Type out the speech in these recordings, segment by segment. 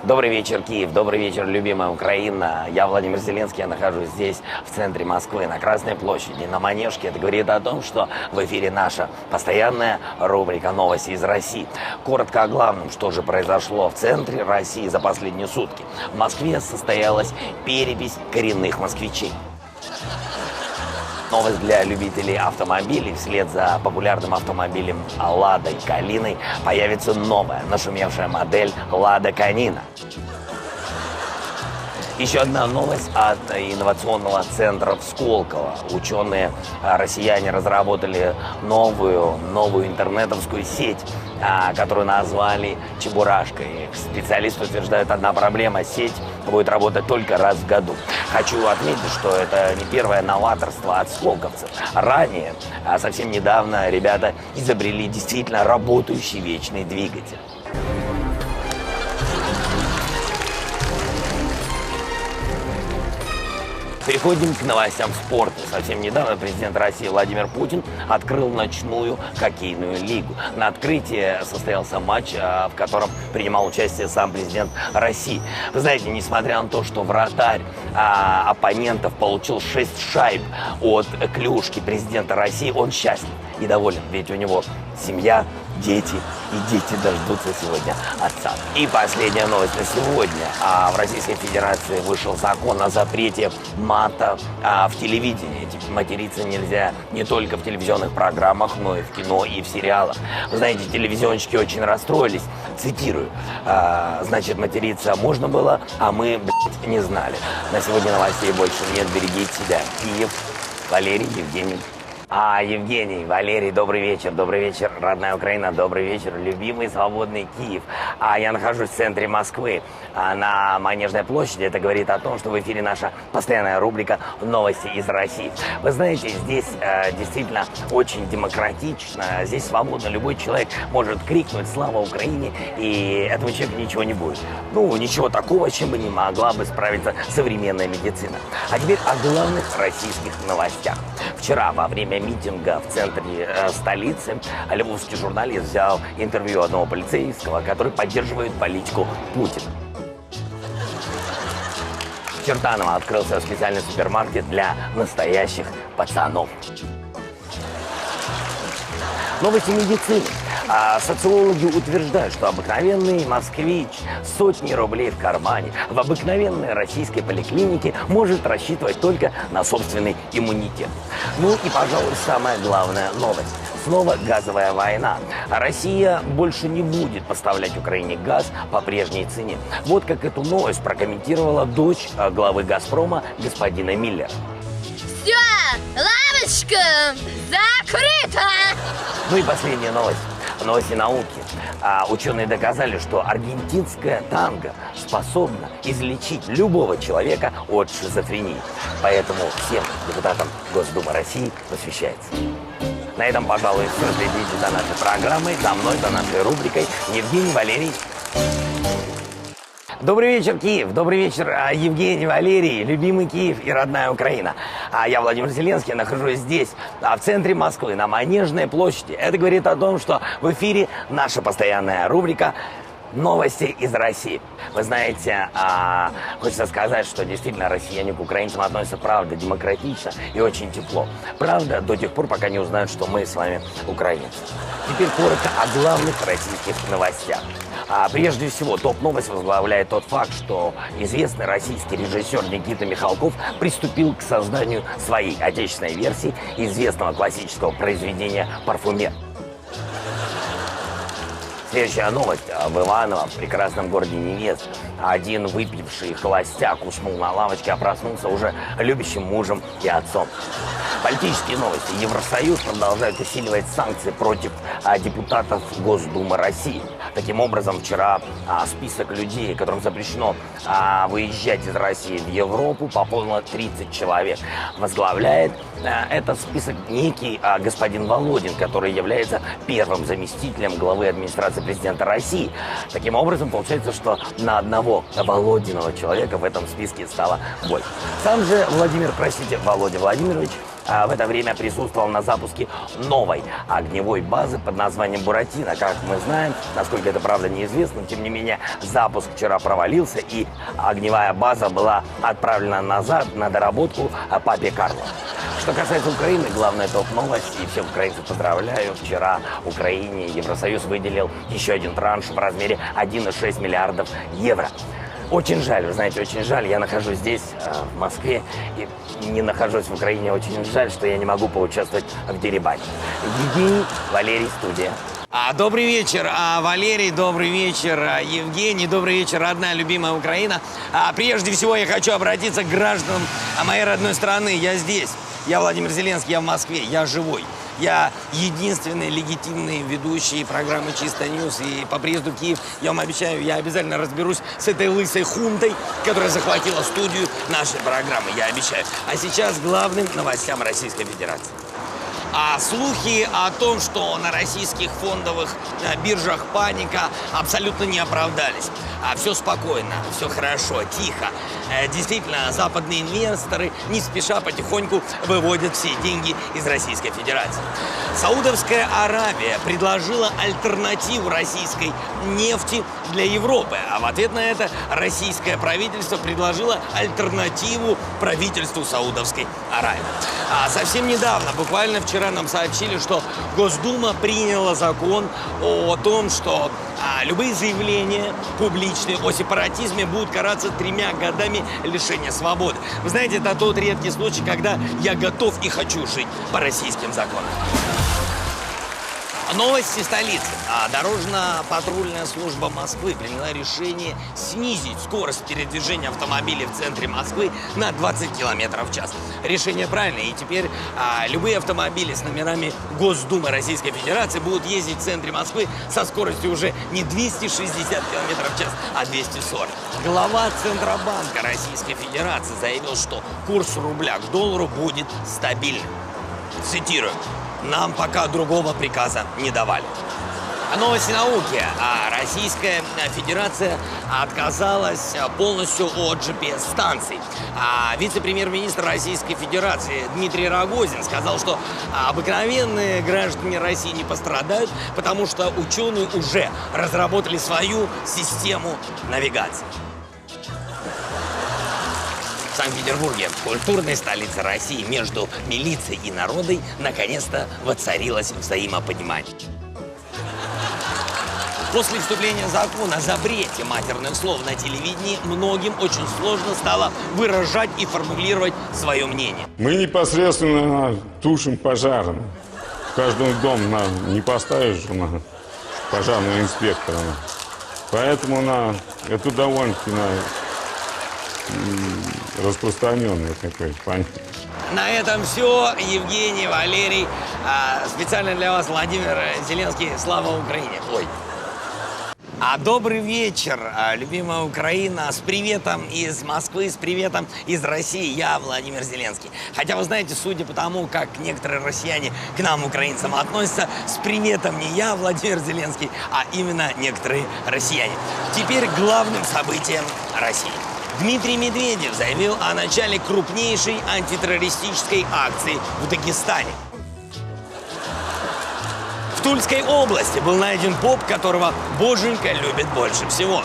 Добрый вечер, Киев. Добрый вечер, любимая Украина. Я Владимир Зеленский. Я нахожусь здесь, в центре Москвы, на Красной площади, на Манежке. Это говорит о том, что в эфире наша постоянная рубрика «Новости из России». Коротко о главном, что же произошло в центре России за последние сутки. В Москве состоялась перепись коренных москвичей. Новость для любителей автомобилей. Вслед за популярным автомобилем «Ладой Калиной» появится новая нашумевшая модель «Лада Канина». Еще одна новость от инновационного центра в Сколково. Ученые россияне разработали новую интернетовскую сеть, которую назвали «Чебурашкой». Специалисты утверждают, одна проблема – сеть будет работать только раз в году. Хочу отметить, что это не первое новаторство от сколковцев. Ранее, совсем недавно, ребята изобрели действительно работающий вечный двигатель. Переходим к новостям спорта. Совсем недавно президент России Владимир Путин открыл ночную хоккейную лигу. На открытии состоялся матч, в котором принимал участие сам президент России. Вы знаете, несмотря на то, что вратарь оппонентов получил 6 шайб от клюшки президента России, он счастлив и доволен, ведь у него семья, дети, и дети дождутся сегодня отца. И последняя новость на сегодня. В Российской Федерации вышел закон о запрете мата в телевидении. Материться нельзя не только в телевизионных программах, но и в кино, и в сериалах. Вы знаете, телевизионщики очень расстроились. Цитирую. Значит, материться можно было, а мы, не знали. На сегодня новостей больше нет. Берегите себя. Киев, Валерий, Евгений. Евгений, Валерий, добрый вечер, родная Украина, добрый вечер, любимый свободный Киев. Я нахожусь в центре Москвы, на Манежной площади. Это говорит о том, что в эфире наша постоянная рубрика «Новости из России». Вы знаете, здесь действительно очень демократично, здесь свободно любой человек может крикнуть «Слава Украине!» и этому человеку ничего не будет. Ничего такого, с чем бы не могла бы справиться современная медицина. А теперь о главных российских новостях. Вчера во время митинга в центре столицы львовский журналист взял интервью одного полицейского, который поддерживает политику Путина. В Чертаново открылся специальный супермаркет для настоящих пацанов. Новости медицины. Социологи утверждают, что обыкновенный москвич с сотней рублей в кармане в обыкновенной российской поликлинике может рассчитывать только на собственный иммунитет. И, пожалуй, самая главная новость. Снова газовая война. Россия больше не будет поставлять Украине газ по прежней цене. Вот как эту новость прокомментировала дочь главы «Газпрома» господина Миллера. Все, лавочка закрыта! И последняя новость. Новости науки. Ученые доказали, что аргентинская танго способна излечить любого человека от шизофрении. Поэтому всем депутатам Госдумы России посвящается. На этом, пожалуй, все. Следите за нашей программой, за мной, за нашей рубрикой. Евгений, Валерий. Добрый вечер, Киев. Добрый вечер, Евгений, Валерий, любимый Киев и родная Украина. Я Владимир Зеленский, нахожусь здесь, в центре Москвы, на Манежной площади. Это говорит о том, что в эфире наша постоянная рубрика «Новости из России». Вы знаете, хочется сказать, что действительно россияне к украинцам относятся, правда, демократично и очень тепло. Правда, до тех пор, пока не узнают, что мы с вами украинцы. Теперь коротко о главных российских новостях. Прежде всего, топ-новость возглавляет тот факт, что известный российский режиссер Никита Михалков приступил к созданию своей отечественной версии известного классического произведения «Парфюмер». Следующая новость. В Иваново, в прекрасном городе невест, один выпивший холостяк уснул на лавочке, а проснулся уже любящим мужем и отцом. Политические новости. Евросоюз продолжает усиливать санкции против депутатов Госдумы России. Таким образом, вчера список людей, которым запрещено выезжать из России в Европу, пополнило 30 человек. Возглавляет этот список некий господин Володин, который является первым заместителем главы администрации президента России. Таким образом, получается, что на одного Володиного человека в этом списке стало больше. Сам же Володя Владимирович в это время присутствовал на запуске новой огневой базы под названием «Буратино». Как мы знаем, насколько это правда неизвестно, но тем не менее запуск вчера провалился, и огневая база была отправлена назад на доработку папе Карло. Что касается Украины, главная топ-новость, и всех украинцев поздравляю. Вчера Украине Евросоюз выделил еще один транш в размере 1,6 миллиардов евро. Очень жаль, вы знаете, очень жаль. Я нахожусь здесь, в Москве, и не нахожусь в Украине. Очень жаль, что я не могу поучаствовать в дерибане. Евгений, Валерий, студия. Добрый вечер, Валерий, добрый вечер, Евгений, добрый вечер, родная, любимая Украина. Прежде всего я хочу обратиться к гражданам моей родной страны. Я здесь, я Владимир Зеленский, я в Москве, я живой. Я единственный легитимный ведущий программы «Чисто Ньюс». И по приезду в Киев, я вам обещаю, я обязательно разберусь с этой лысой хунтой, которая захватила студию нашей программы, я обещаю. А сейчас к главным новостям Российской Федерации. Слухи о том, что на российских фондовых биржах паника, абсолютно не оправдались. Все спокойно, все хорошо, тихо. Действительно, западные инвесторы не спеша потихоньку выводят все деньги из Российской Федерации. Саудовская Аравия предложила альтернативу российской нефти для Европы. А в ответ на это российское правительство предложило альтернативу правительству Саудовской Аравии. Совсем недавно, буквально вчера, нам сообщили, что Госдума приняла закон о том, что любые заявления публичные о сепаратизме будут караться 3 годами лишения свободы. Вы знаете, это тот редкий случай, когда я готов и хочу жить по российским законам. Новости столицы. Дорожно-патрульная служба Москвы приняла решение снизить скорость передвижения автомобилей в центре Москвы на 20 км в час. Решение правильное, и теперь любые автомобили с номерами Госдумы Российской Федерации будут ездить в центре Москвы со скоростью уже не 260 км в час, а 240. Глава Центробанка Российской Федерации заявил, что курс рубля к доллару будет стабильным. Цитирую. Нам пока другого приказа не давали. Новости науки. Российская Федерация отказалась полностью от GPS-станций. Вице-премьер-министр Российской Федерации Дмитрий Рогозин сказал, что обыкновенные граждане России не пострадают, потому что ученые уже разработали свою систему навигации. В Санкт-Петербурге, культурной столице России, между милицией и народом наконец-то воцарилось взаимопонимание. После вступления закона о запрете матерных слов на телевидении многим очень сложно стало выражать и формулировать свое мнение. Мы непосредственно тушим пожары. В каждом доме не поставишь пожарного инспектора. Поэтому это довольно-таки распространенный такой понятие. На этом все. Евгений, Валерий. Специально для вас Владимир Зеленский. Слава Украине. Ой. Добрый вечер, любимая Украина. С приветом из Москвы, с приветом из России. Я Владимир Зеленский. Хотя, вы знаете, судя по тому, как некоторые россияне к нам, украинцам, относятся, с приветом не я, Владимир Зеленский, а именно некоторые россияне. Теперь к главным событиям России. Дмитрий Медведев заявил о начале крупнейшей антитеррористической акции в Дагестане. В Тульской области был найден поп, которого Боженька любит больше всего.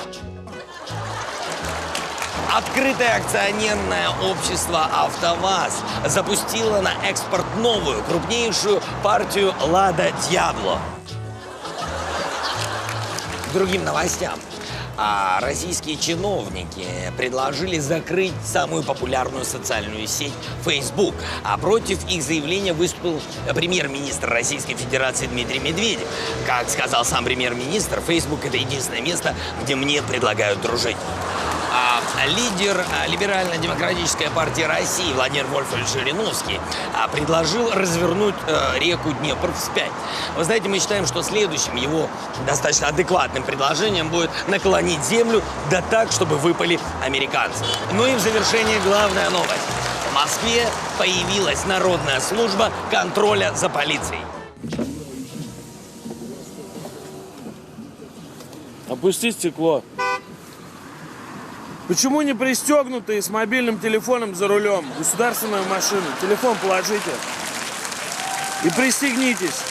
Открытое акционерное общество «АвтоВАЗ» запустило на экспорт новую, крупнейшую партию «Лада Диабло». К другим новостям. Российские чиновники предложили закрыть самую популярную социальную сеть Facebook. Против их заявления выступил премьер-министр Российской Федерации Дмитрий Медведев. Как сказал сам премьер-министр, Facebook – это единственное место, где мне предлагают дружить. Лидер Либерально-демократической партии России Владимир Вольфович Жириновский предложил развернуть реку Днепр вспять. Вы знаете, мы считаем, что следующим его достаточно адекватным предложением будет наклонить землю, да так, чтобы выпали американцы. Ну и в завершение главная новость. В Москве появилась народная служба контроля за полицией. Опусти стекло. Почему не пристегнутые с мобильным телефоном за рулем? Государственную машину. Телефон положите. И пристегнитесь.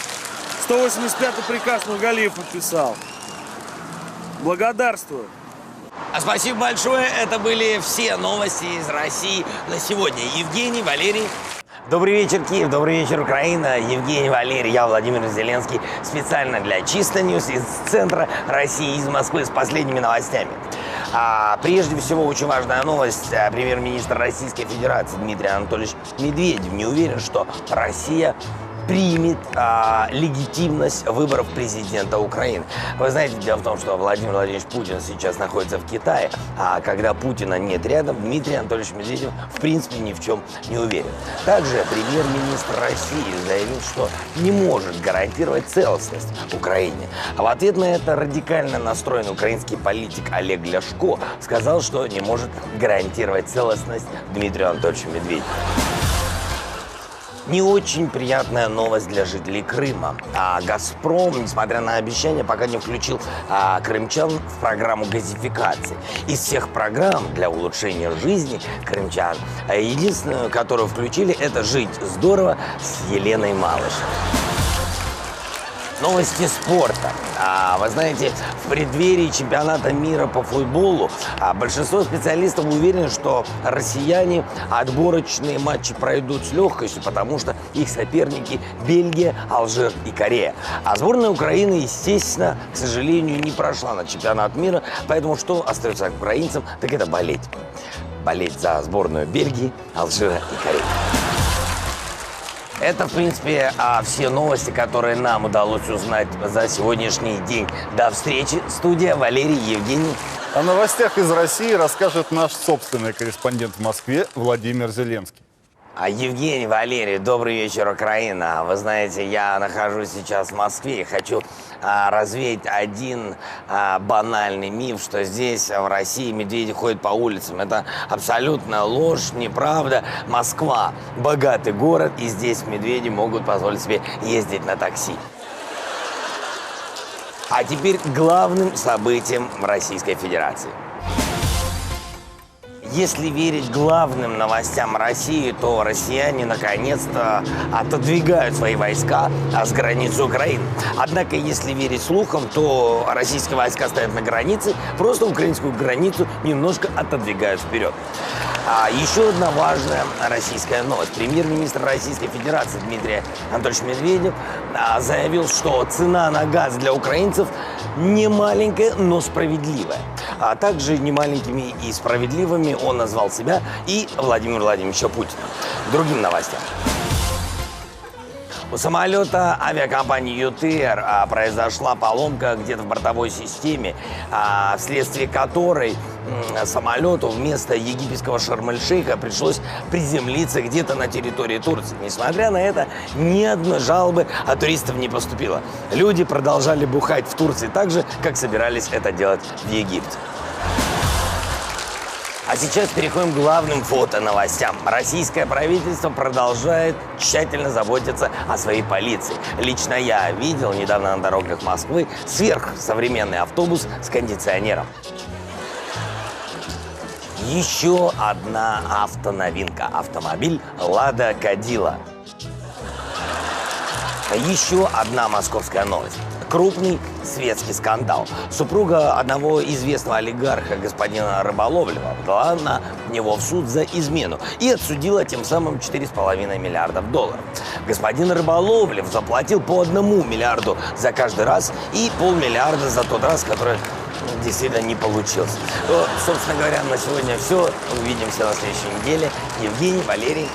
185-й приказ Нургалиев подписал. Благодарствую. Спасибо большое. Это были все новости из России на сегодня. Евгений, Валерий. Добрый вечер, Киев, добрый вечер, Украина. Евгений, Валерий, я Владимир Зеленский. Специально для Чисто Ньюс из центра России, из Москвы, с последними новостями. Прежде всего, очень важная новость. Премьер-министр Российской Федерации Дмитрий Анатольевич Медведев не уверен, что Россия примет легитимность выборов президента Украины. Вы знаете, дело в том, что Владимир Владимирович Путин сейчас находится в Китае, а когда Путина нет рядом, Дмитрий Анатольевич Медведев в принципе ни в чем не уверен. Также премьер-министр России заявил, что не может гарантировать целостность Украине. А в ответ на это радикально настроенный украинский политик Олег Ляшко сказал, что не может гарантировать целостность Дмитрию Анатольевичу Медведеву. Не очень приятная новость для жителей Крыма. «Газпром», несмотря на обещания, пока не включил крымчан в программу газификации. Из всех программ для улучшения жизни крымчан, единственную, которую включили, это «Жить здорово» с Еленой Малышевой. Новости спорта. Вы знаете, в преддверии чемпионата мира по футболу большинство специалистов уверены, что россияне отборочные матчи пройдут с легкостью, потому что их соперники Бельгия, Алжир и Корея. А сборная Украины, естественно, к сожалению, не прошла на чемпионат мира, поэтому что остается украинцам, так это болеть. Болеть за сборную Бельгии, Алжира и Кореи. Это, в принципе, все новости, которые нам удалось узнать за сегодняшний день. До встречи. Студия Валерий, Евгений. О новостях из России расскажет наш собственный корреспондент в Москве Владимир Зеленский. Евгений, Валерий, добрый вечер, Украина. Вы знаете, я нахожусь сейчас в Москве и хочу развеять один банальный миф, что здесь, в России, медведи ходят по улицам. Это абсолютно ложь, неправда. Москва – богатый город, и здесь медведи могут позволить себе ездить на такси. А теперь к главным событиям в Российской Федерации. Если верить главным новостям России, то россияне наконец-то отодвигают свои войска с границы Украины. Однако, если верить слухам, то российские войска стоят на границе, просто украинскую границу немножко отодвигают вперед. Еще одна важная российская новость. Премьер-министр Российской Федерации Дмитрий Анатольевич Медведев заявил, что цена на газ для украинцев не маленькая, но справедливая. А также немаленькими и справедливыми он назвал себя и Владимира Владимировича Путина. К другим новостям. У самолета авиакомпании «ЮТР» произошла поломка где-то в бортовой системе, вследствие которой самолету вместо египетского Шарм-эль-Шейха пришлось приземлиться где-то на территории Турции. Несмотря на это, ни одной жалобы от туристов не поступило. Люди продолжали бухать в Турции так же, как собирались это делать в Египте. А сейчас переходим к главным фото-новостям. Российское правительство продолжает тщательно заботиться о своей полиции. Лично я видел недавно на дорогах Москвы сверхсовременный автобус с кондиционером. Еще одна автоновинка. Автомобиль «Лада Кадилла». Еще одна московская новость. Крупный светский скандал. Супруга одного известного олигарха, господина Рыболовлева, подала на него в суд за измену и отсудила тем самым 4,5 миллиардов долларов. Господин Рыболовлев заплатил по 1 миллиарду за каждый раз и полмиллиарда за тот раз, который действительно не получился. Собственно говоря, на сегодня все. Увидимся на следующей неделе. Евгений, Валерий.